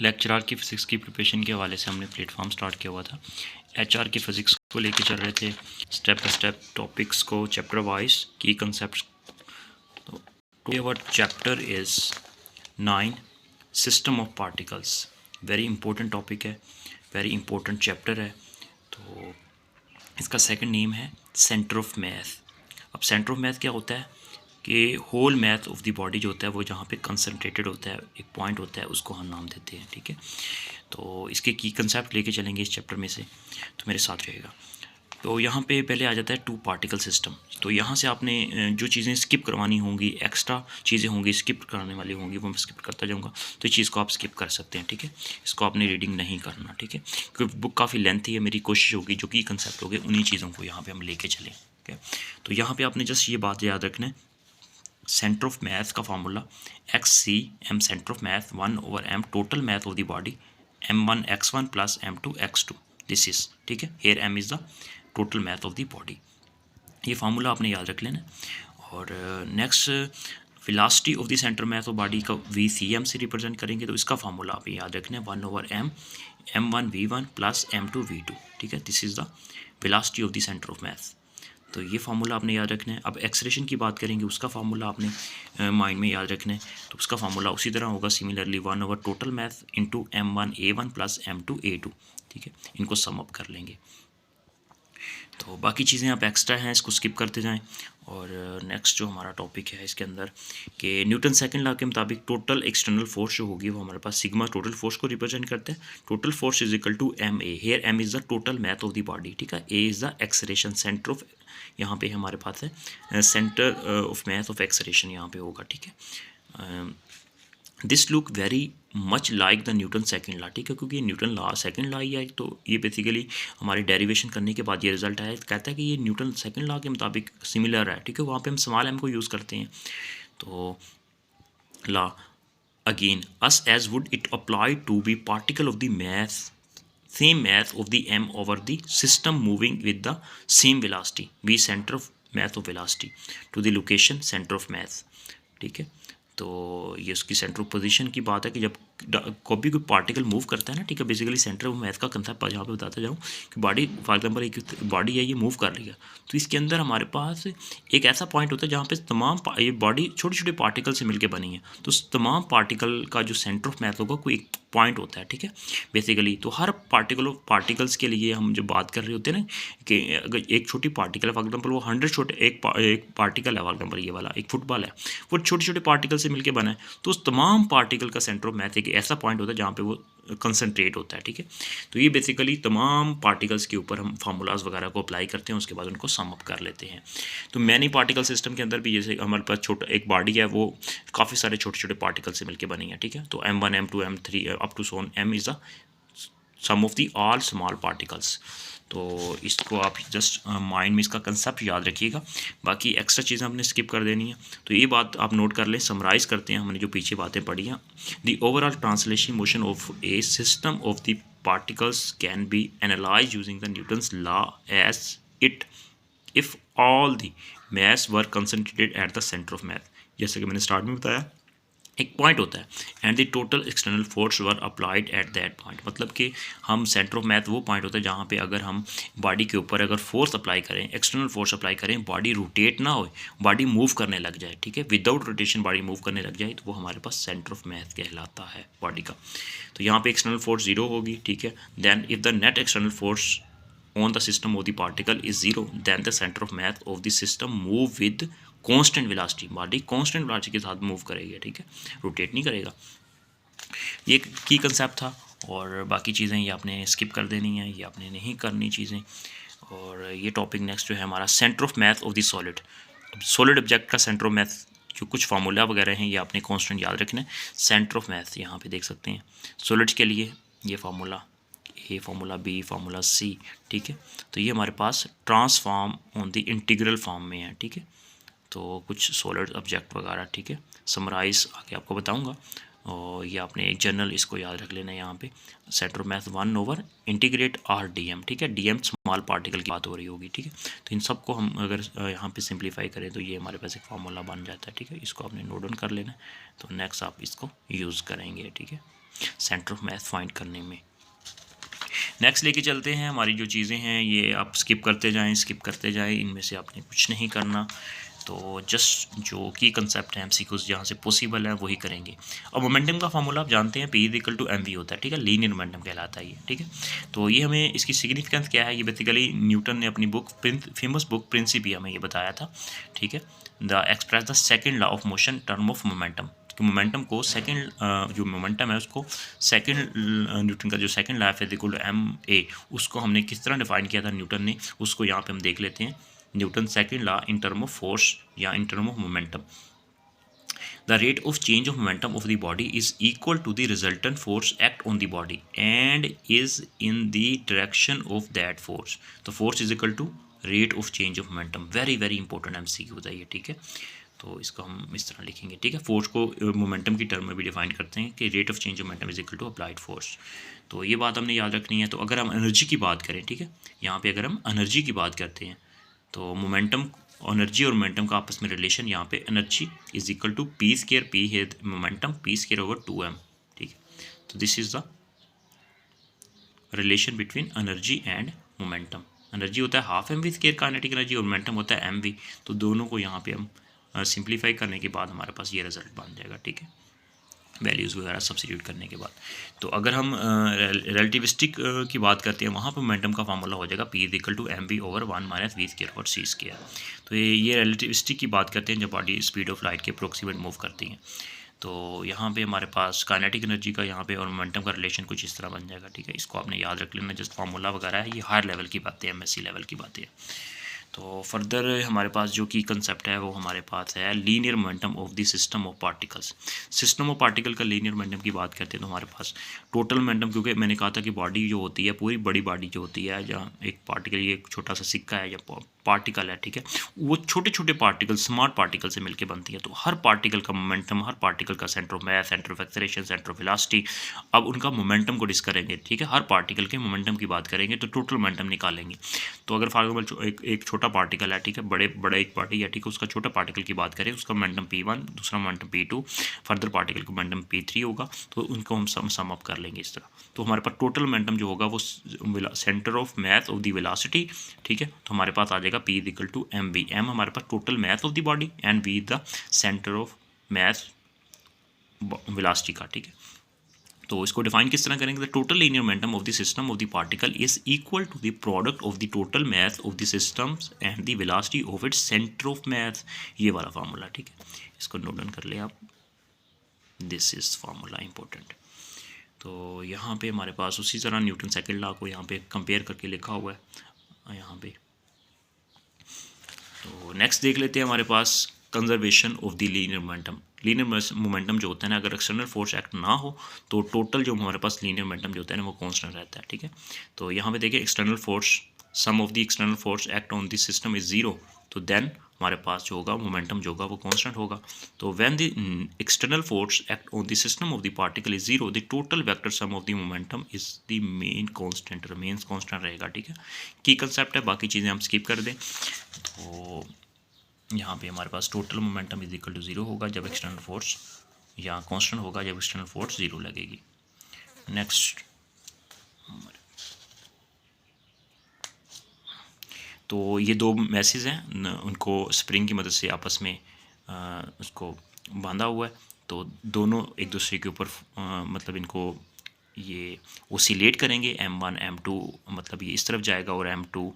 Lecture are की physics की preparation के हवाले से हमने प्लेटफॉर्म स्टार्ट किया हुआ था। HR की फ़िज़िक्स को लेके चल रहे थे, स्टेप बाय स्टेप टॉपिक्स को चैप्टर वाइज की कंसेप्ट। तो today our chapter is 9 system of particles. Very important topic है, वेरी इंपॉर्टेंट चैप्टर है। तो इसका सेकंड नेम है सेंटर ऑफ मैथ। अब सेंटर ऑफ मैथ क्या होता है कि whole mass of the body जो होता है वो जहाँ पे कंसंट्रेटेड होता है, एक पॉइंट होता है, उसको हम नाम देते हैं। ठीक है, तो इसके की कंसेप्ट लेके चलेंगे इस चैप्टर में से, तो मेरे साथ रहेगा। तो यहाँ पे पहले आ जाता है टू पार्टिकल सिस्टम। तो यहाँ से आपने जो चीज़ें स्किप करवानी होंगी, एक्स्ट्रा चीज़ें होंगी स्किप कराने वाली होंगी, वो मैं स्किप करता जाऊँगा। तो इस चीज़ को आप स्किप कर सकते हैं। ठीक है, इसको आपने रीडिंग नहीं करना। ठीक है, क्योंकि बुक काफ़ी लेंथी है। मेरी कोशिश होगी जो कि कंसेप्ट होंगे उन्हीं चीज़ों को यहाँ पर हम लेके चलें। ठीक है, तो यहाँ पर आपने जस्ट ये बात याद रखना है, सेंटर ऑफ मैथ का formula XCM centre of mass 1/m total mass of the body M1 x1 plus M2 x2 this is. ठीक है, here M is the total mass of the body. ये formula आपने याद रख लेना। और next velocity of the centre mass of body का VCM से रिप्रेजेंट करेंगे, तो इसका फार्मूला आप याद रखना है 1/m M1 V1 plus M2 V2। ठीक है, this is the velocity of the centre of math. तो ये फार्मूला आपने याद रखना है। अब एक्सलेरेशन की बात करेंगे, उसका फार्मूला आपने माइंड में याद रखना है। तो उसका फार्मूला उसी तरह होगा similarly 1/, total math into M1 A1 plus M2 A2। ठीक है, इनको सम अप कर लेंगे। तो बाकी चीज़ें आप एक्स्ट्रा हैं, इसको स्किप करते जाएं। और नेक्स्ट जो हमारा टॉपिक है इसके अंदर कि न्यूटन सेकंड लॉ के मुताबिक टोटल एक्सटर्नल फोर्स जो होगी वो हमारे पास सिग्मा टोटल फोर्स को रिप्रेजेंट करते हैं। Total force is equal to MA। Here M is the total mass of the body. ठीक है, A is the acceleration centre of, यहाँ पे हमारे पास है centre of mass of acceleration यहाँ पे होगा। ठीक है, this look very much like the Newton second law. ठीक है, क्योंकि न्यूटन लॉ सेकंड लॉ ही है, तो ये बेसिकली हमारी डेरिवेशन करने के बाद ये रिजल्ट आया, कहता है कि ये न्यूटन सेकंड लॉ के मुताबिक सिमिलर है। ठीक है, वहाँ पे हम स्मॉल m को यूज़ करते हैं। तो law again as as would it apply to be particle of the mass same math of the m over the system moving with the same velocity v center of math of velocity to the location center of math। ठीक है, तो ये उसकी centre of position की बात है कि जब कोई पार्टिकल मूव करता है ना, ठीक है, बेसिकली सेंटर ऑफ मैथ का कंसेप्ट यहाँ पे बताता जाऊँ कि बॉडी फॉर एग्जांपल एक बॉडी है, ये मूव कर रही है, तो इसके अंदर हमारे पास एक ऐसा पॉइंट होता है जहाँ पे तमाम ये बॉडी छोटे छोटे पार्टिकल से मिलकर बनी है। तो तमाम पार्टिकल का जो सेंटर ऑफ मैथ होगा कोई एक पॉइंट होता है। ठीक है, बेसिकली तो हर पार्टिकल्स के लिए हम जो बात कर रहे होते हैं ना कि अगर एक छोटी पार्टिकल है फॉर एग्जांपल, वो 100 छोटे एक पार्टिकल है, फॉर एग्जांपल ये वाला एक फुटबॉल है, वो छोटे छोटे पार्टिकल से मिलकर बना है, तो उस तमाम पार्टिकल का सेंटर ऑफ मैथ एक ऐसा पॉइंट होता है जहाँ पे वो कंसंट्रेट होता है। ठीक है, तो ये बेसिकली तमाम पार्टिकल्स के ऊपर हम फार्मूलाज वगैरह को अप्लाई करते हैं, उसके बाद उनको सम अप कर लेते हैं। तो मैनी पार्टिकल सिस्टम के अंदर भी जैसे हमारे पास छोटा एक बॉडी है, वो काफ़ी सारे छोटे छोटे पार्टिकल से मिलकर बनी है। ठीक है, तो M1 M2 M3 up to सोन M is the sum of the all small particles. तो इसको आप जस्ट माइंड में इसका कंसेप्ट याद रखिएगा, बाकी एक्स्ट्रा चीज़ें आपने स्किप कर देनी है। तो ये बात आप नोट कर लें, समराइज़ करते हैं हमने जो पीछे बातें पढ़ी हैं। The overall translation motion of a system of the particles can be analyse using the Newton's law as it if all the mass were concentrated at the centre of mass. जैसे कि मैंने स्टार्ट में बताया, एक point होता है and the total external force were applied at that point. मतलब कि हम सेंटर ऑफ मैथ वो पॉइंट होता है जहाँ पे अगर हम बॉडी के ऊपर अगर फोर्स अप्लाई करें, एक्सटर्नल फोर्स अप्लाई करें, बॉडी रोटेट ना हो, बॉडी मूव करने लग जाए। ठीक है, विदाउट रोटेशन बॉडी मूव करने लग जाए, तो वो हमारे पास सेंटर ऑफ मैथ कहलाता है बॉडी का। तो यहाँ पे एक्सटर्नल फोर्स 0 होगी। ठीक है, then if the net external force on the system of the particle is 0, then the centre of mass of the system move with constant velocity. Body constant velocity के साथ move करेगी। ठीक है, rotate नहीं करेगा। ये की कंसेप्ट था, और बाकी चीज़ें ये आपने स्किप कर देनी है, ये आपने नहीं करनी चीज़ें। और ये टॉपिक नेक्स्ट जो है हमारा centre of mass of the solid. Solid object का सेंटर ऑफ मैथ जो कुछ फार्मूला वगैरह हैं ये आपने कांस्टेंट याद रखना है। सेंटर ऑफ मैथ यहाँ पे देख सकते हैं सॉलिड्स के लिए ये formula A, formula B, formula C। ठीक है, तो ये हमारे पास transform on the integral form में है। ठीक है, तो कुछ सॉलिड ऑब्जेक्ट वगैरह। ठीक है, समराइज आके आपको बताऊंगा। और ये आपने एक जनरल इसको याद रख लेना है यहाँ पे, centre of mass 1 over integrate R D M, ठीक है, डी एम स्मॉल पार्टिकल की बात हो रही होगी, ठीक है। तो इन सबको हम अगर यहाँ पे सिंप्लीफाई करें तो ये हमारे पास एक फार्मूला बन जाता है, ठीक है। इसको आपने नोट डाउन कर लेना है, तो नेक्स्ट आप इसको यूज़ करेंगे, ठीक है, सेंटर ऑफ मास फाइंड करने में। नेक्स्ट लेके चलते हैं, हमारी जो चीज़ें हैं ये आप स्किप करते जाएं, इनमें से आपने कुछ नहीं करना, तो जस्ट जो की कंसेप्ट है एमसीक्यूज जहाँ से पॉसिबल है वही करेंगे। और मोमेंटम का फार्मूला आप जानते हैं, P equal to M V होता है, ठीक है, लीनियर मोमेंटम कहलाता है ये, ठीक है। तो ये हमें इसकी सिग्निफिकेंस क्या है, ये बेसिकली न्यूटन ने अपनी बुक फेमस बुक प्रिंसिपिया में ये बताया था, ठीक है। The express the second law of motion term of momentum, कि मोमेंटम को सेकंड जो मोमेंटम है उसको सेकंड न्यूटन का जो सेकंड लॉ है इक्वल टू एम ए, उसको हमने किस तरह डिफाइन किया था न्यूटन ने, उसको यहाँ पे हम देख लेते हैं। Newton second law in term of force या in term of momentum, the rate of change of momentum of the body is equal to the resultant force act on the body and is in the direction of that force. तो force is equal to rate of change of momentum, very very important MCQ होता है ये, ठीक है। तो इसको हम इस तरह लिखेंगे, ठीक है। फोर्स को मोमेंटम की टर्म में भी डिफाइन करते हैं कि rate of change of momentum is equal to applied force. तो ये बात हमने याद रखनी है। तो अगर हम एनर्जी की बात करें, ठीक है, यहाँ पे अगर हम एनर्जी की बात करते हैं तो मोमेंटम, एनर्जी और मोमेंटम का आपस में रिलेशन, यहाँ पे energy is equal to P square, P है momentum, P square over 2m, ठीक है। तो this is the relation between energy and momentum. Energy होता है half mv square kinetic energy और मोमेंटम होता है mv। तो दोनों को यहाँ पे हम सिंप्लीफाई करने के बाद हमारे पास ये रिजल्ट बन जाएगा, ठीक है, वैल्यूज़ वगैरह सब्सिट्यूट करने के बाद। तो अगर हम रिलेटिविस्टिक की बात करते हैं, वहाँ पर मोमेंटम का फार्मूला हो जाएगा P equal to M V over 1 minus V square और सी स्केयर। तो ये रिलेटिविस्टिक की बात करते हैं जब बॉडी स्पीड ऑफ लाइट के अप्रोक्सीमेट मूव करती हैं। तो यहाँ पे हमारे पास काइनेटिक एनर्जी का यहाँ पे और मोमेंटम का रिलेशन कुछ इस तरह बन जाएगा, ठीक है। इसको आपने याद रख लेना, जस्ट फार्मूला वगैरह है, ये हायर लेवल की बातें हैं, एमएससी लेवल की बातें हैं। तो फर्दर हमारे पास जो की कंसेप्ट है वो हमारे पास है linear momentum of the system of particles. System of particle का लीनियर मोमेंटम की बात करते हैं तो हमारे पास टोटल मोमेंटम, क्योंकि मैंने कहा था कि बॉडी जो होती है, पूरी बड़ी बॉडी जो होती है, जहाँ एक पार्टिकल, ये एक छोटा सा सिक्का है या पार्टिकल है, ठीक है, वो छोटे छोटे पार्टिकल, स्मॉल पार्टिकल से मिलकर बनती है। तो हर पार्टिकल का मोमेंटम, हर पार्टिकल का centre of mass, centre of acceleration, centre of velocity, अब उनका मोमेंटम को डिस्कस करेंगे, ठीक है। हर पार्टिकल के मोमेंटम की बात करेंगे तो टोटल मोमेंटम निकालेंगे। तो अगर फॉर एग्जाम्पल एक छोटा पार्टिकल है, ठीक है, बड़े एक पार्टी है, ठीक है, उसका छोटा पार्टिकल की बात करें, उसका मोमेंटम P1, दूसरा मोमेंटम P2, फर्दर पार्टिकल का मोमेंटम P3 होगा। तो उनको हम सम अप कर लेंगे इस तरह। तो हमारे पास टोटल मोमेंटम जो होगा वो centre of mass of the velocity, ठीक है। तो हमारे पास आ जाएगा P equal to M V, M हमारे पास total mass of the body and V the centre of mass velocity का, ठीक है। तो इसको डिफाइन किस तरह करेंगे, the total linear momentum of the system of the particle is equal to the product of the total mass of the systems and the velocity of its centre of मास। ये वाला फार्मूला, ठीक है, इसको note down कर ले आप, this is formula important. तो यहाँ पे हमारे पास उसी तरह न्यूटन सेकंड लॉ को यहाँ पे कंपेयर करके लिखा हुआ है यहाँ पे। तो नेक्स्ट देख लेते हैं हमारे पास conservation of the linear momentum. Linear momentum जो होता है ना, अगर एक्सटर्नल फोर्स एक्ट ना हो तो टोटल जो हमारे पास लीनियर मोमेंटम जो होता है ना वो कांस्टेंट रहता है, ठीक है। तो यहाँ पे देखिए external force, sum of the external force act on the system is 0, तो देन हमारे पास जो होगा मोमेंटम जो होगा वो कांस्टेंट होगा। तो when the external force act on the system of the particle is 0, the total vector sum of the momentum is the main constant, remains constant रहेगा, ठीक है। की कंसेप्ट है, बाकी चीज़ें हम स्किप कर दें। तो यहाँ पे हमारे पास total momentum is equal to 0 होगा जब एक्सटर्नल फोर्स, या कांस्टेंट होगा जब एक्सटर्नल फोर्स 0 लगेगी। नेक्स्ट, तो ये दो मैसेज हैं, उनको स्प्रिंग की मदद से आपस में उसको बांधा हुआ है। तो दोनों एक दूसरे के ऊपर मतलब इनको ये ओसिलेट करेंगे, M1 M2 मतलब ये इस तरफ जाएगा और M2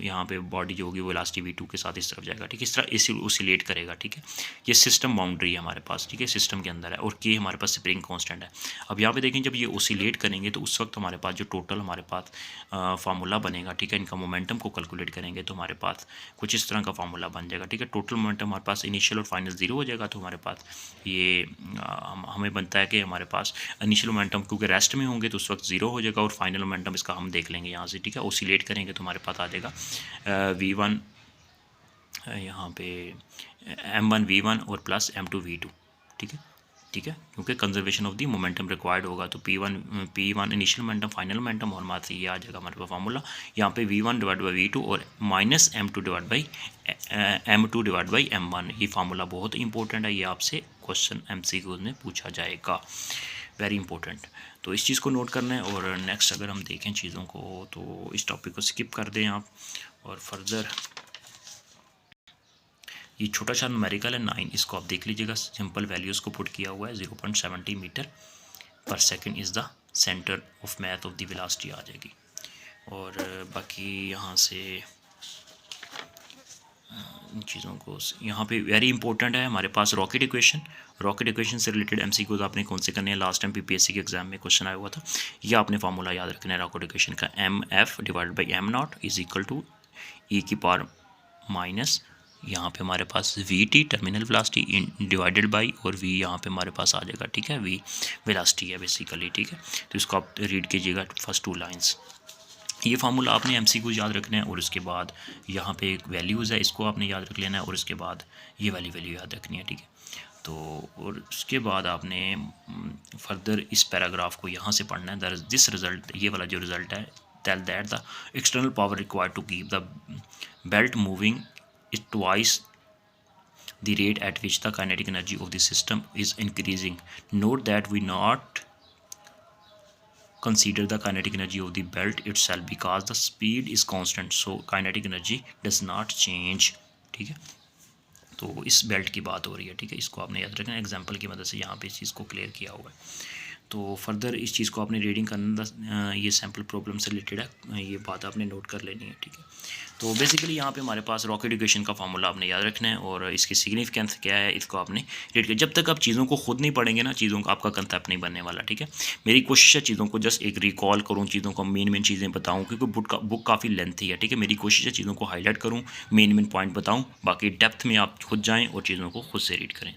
यहाँ पे बॉडी जो होगी वो वेलोसिटी V2 के साथ इस तरफ जाएगा, ठीक है। इस तरह इसी ओसिलेट करेगा, ठीक है। ये सिस्टम बाउंड्री है हमारे पास, ठीक है, सिस्टम के अंदर है, और के हमारे पास स्प्रिंग कांस्टेंट है। अब यहाँ पे देखें, जब ये ओसिलेट करेंगे तो उस वक्त हमारे पास जो टोटल हमारे पास फार्मूला बनेगा, ठीक है, इनका मोमेंटम को कैलकुलेट करेंगे तो हमारे पास कुछ इस तरह का फार्मूला बन जाएगा, ठीक है। टोटल मोमेंटम हमारे पास इनिशियल और फाइनल 0 हो जाएगा। तो हमारे पास ये हमें बनता है कि हमारे पास इनिशियल मोमेंटम क्योंकि रेस्ट में होंगे तो उस वक्त 0 हो जाएगा, और फाइनल मोमेंटम इसका हम देख लेंगे यहाँ से, ठीक है। ओसिलेट करेंगे तो हमारे पास आ जाएगा V1 यहाँ पे M1 V1 और प्लस M2 V2, ठीक है। ठीक है, क्योंकि conservation of the momentum required होगा। तो P1 initial momentum, final momentum, और हमारे ये आ जाएगा हमारे पास फार्मूला यहाँ पे V1 डिवाइड बाई V2 और minus M2 divide by M1। ये फार्मूला बहुत इंपॉर्टेंट है, ये आपसे क्वेश्चन MCQ में पूछा जाएगा, वेरी इंपॉर्टेंट। तो इस चीज़ को नोट करना है। और नेक्स्ट अगर हम देखें चीज़ों को तो इस टॉपिक को स्किप कर दें आप, और फर्दर ये छोटा सा न्यूमेरिकल है 9, इसको आप देख लीजिएगा। सिंपल वैल्यूज़ को पुट किया हुआ है, 0.70 मीटर पर second is the centre of mass of the velocity आ जाएगी। और बाकी यहाँ से इन चीज़ों को यहाँ पे वेरी इंपॉर्टेंट है हमारे पास रॉकेट इक्वेशन से रिलेटेड MCQs आपने कौन से करने हैं। लास्ट टाइम PPSC के एग्जाम में क्वेश्चन आया हुआ था, यह आपने फार्मूला याद रखना है रॉकेट इक्वेशन का, MF divide by M0 is equal to E की पावर माइनस यहाँ पे हमारे पास VT terminal velocity divided by, और V यहाँ पे हमारे पास आ जाएगा, ठीक है, V वेलोसिटी है बेसिकली, ठीक है। तो इसको आप रीड कीजिएगा फर्स्ट 2 लाइंस। ये फार्मूला आपने MCQ याद रखना है, और उसके बाद यहाँ पे एक वैल्यूज़ है, इसको आपने याद रख लेना है, और उसके बाद ये वाली वैल्यू याद रखनी है, ठीक है। तो और उसके बाद आपने फर्दर इस पैराग्राफ को यहाँ से पढ़ना है। दिस रिजल्ट, ये वाला जो रिजल्ट है, tell that the external power required to keep the belt moving is twice the rate at which the kinetic energy of the system is increasing. Note that we not consider the kinetic energy of the belt itself because the speed is constant, so kinetic energy does not change, ठीक है। तो इस belt की बात हो रही है, ठीक है, इसको आपने याद रखना। एग्जांपल की मदद से यहाँ पे इस चीज़ को क्लियर किया हुआ है। तो फर्दर इस चीज़ को आपने रीडिंग करना, ये सैम्पल प्रॉब्लम से रिलेटेड है, ये बात आपने नोट कर लेनी है, ठीक है। तो बेसिकली यहाँ पे हमारे पास रॉकेट इक्वेशन का फार्मूला आपने याद रखना है, और इसकी सिग्निफिकेंस क्या है इसको आपने रीड किया। जब तक आप चीज़ों को खुद नहीं पढ़ेंगे ना, चीज़ों का आपका कंसेप्ट नहीं बनने वाला, ठीक है। मेरी कोशिश है चीज़ों को जस्ट एक रिकॉल करूँ, चीज़ों को मेन चीज़ें बताऊँ, क्योंकि बुक काफ़ी लेंथी है, ठीक है। मेरी कोशिश है चीज़ों को हाईलाइट करूँ, मेन पॉइंट बताऊँ, बाकी डेप्थ में आप खुद जाएँ और चीज़ों को खुद से रीड करें।